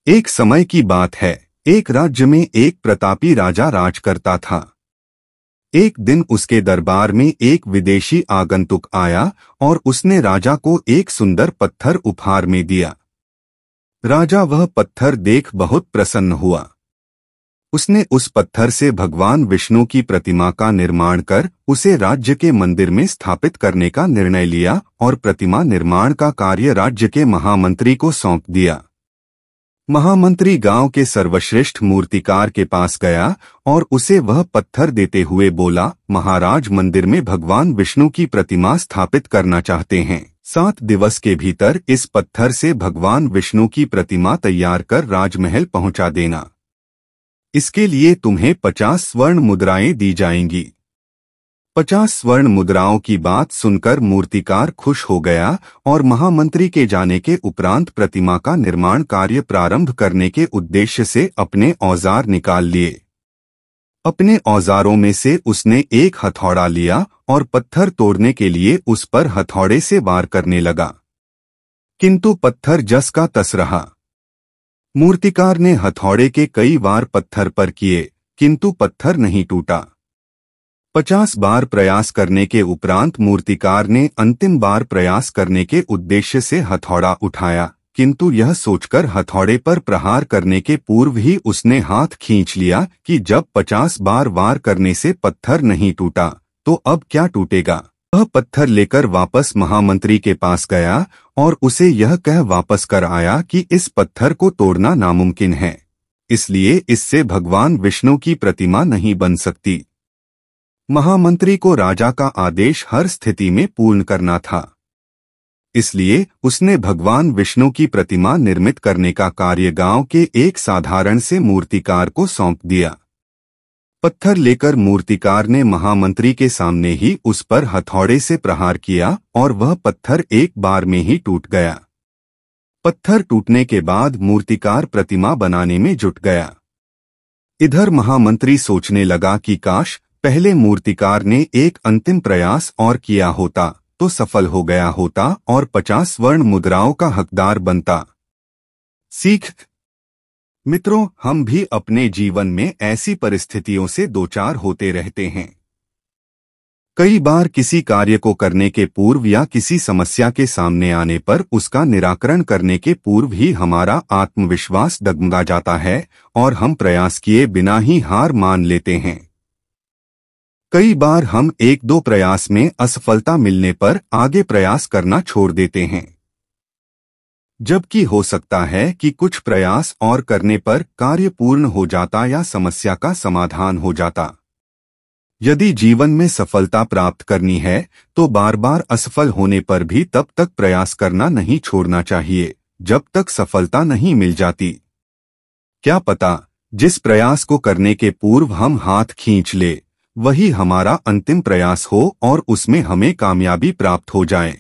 एक समय की बात है, एक राज्य में एक प्रतापी राजा राज करता था। एक दिन उसके दरबार में एक विदेशी आगंतुक आया और उसने राजा को एक सुंदर पत्थर उपहार में दिया। राजा वह पत्थर देख बहुत प्रसन्न हुआ। उसने उस पत्थर से भगवान विष्णु की प्रतिमा का निर्माण कर उसे राज्य के मंदिर में स्थापित करने का निर्णय लिया और प्रतिमा निर्माण का कार्य राज्य के महामंत्री को सौंप दिया। महामंत्री गांव के सर्वश्रेष्ठ मूर्तिकार के पास गया और उसे वह पत्थर देते हुए बोला, महाराज मंदिर में भगवान विष्णु की प्रतिमा स्थापित करना चाहते हैं। 7 दिवस के भीतर इस पत्थर से भगवान विष्णु की प्रतिमा तैयार कर राजमहल पहुंचा देना। इसके लिए तुम्हें 50 स्वर्ण मुद्राएं दी जाएंगी। 50 स्वर्ण मुद्राओं की बात सुनकर मूर्तिकार खुश हो गया और महामंत्री के जाने के उपरांत प्रतिमा का निर्माण कार्य प्रारंभ करने के उद्देश्य से अपने औजार निकाल लिए। अपने औजारों में से उसने एक हथौड़ा लिया और पत्थर तोड़ने के लिए उस पर हथौड़े से वार करने लगा, किंतु पत्थर जस का तस रहा। मूर्तिकार ने हथौड़े के कई वार पत्थर पर किए, किंतु पत्थर नहीं टूटा। 50 बार प्रयास करने के उपरांत मूर्तिकार ने अंतिम बार प्रयास करने के उद्देश्य से हथौड़ा उठाया, किंतु यह सोचकर हथौड़े पर प्रहार करने के पूर्व ही उसने हाथ खींच लिया कि जब 50 बार वार करने से पत्थर नहीं टूटा तो अब क्या टूटेगा। वह पत्थर लेकर वापस महामंत्री के पास गया और उसे यह कह वापस कर आया कि इस पत्थर को तोड़ना नामुमकिन है, इसलिए इससे भगवान विष्णु की प्रतिमा नहीं बन सकती। महामंत्री को राजा का आदेश हर स्थिति में पूर्ण करना था, इसलिए उसने भगवान विष्णु की प्रतिमा निर्मित करने का कार्य गांव के एक साधारण से मूर्तिकार को सौंप दिया। पत्थर लेकर मूर्तिकार ने महामंत्री के सामने ही उस पर हथौड़े से प्रहार किया और वह पत्थर एक बार में ही टूट गया। पत्थर टूटने के बाद मूर्तिकार प्रतिमा बनाने में जुट गया। इधर महामंत्री सोचने लगा कि काश पहले मूर्तिकार ने एक अंतिम प्रयास और किया होता तो सफल हो गया होता और 50 स्वर्ण मुद्राओं का हकदार बनता। सीख मित्रों, हम भी अपने जीवन में ऐसी परिस्थितियों से दो चार होते रहते हैं। कई बार किसी कार्य को करने के पूर्व या किसी समस्या के सामने आने पर उसका निराकरण करने के पूर्व ही हमारा आत्मविश्वास डगमगा जाता है और हम प्रयास किए बिना ही हार मान लेते हैं। कई बार हम 1-2 प्रयास में असफलता मिलने पर आगे प्रयास करना छोड़ देते हैं, जबकि हो सकता है कि कुछ प्रयास और करने पर कार्य पूर्ण हो जाता या समस्या का समाधान हो जाता। यदि जीवन में सफलता प्राप्त करनी है तो बार बार असफल होने पर भी तब तक प्रयास करना नहीं छोड़ना चाहिए जब तक सफलता नहीं मिल जाती। क्या पता जिस प्रयास को करने के पूर्व हम हाथ खींच ले वही हमारा अंतिम प्रयास हो और उसमें हमें कामयाबी प्राप्त हो जाए।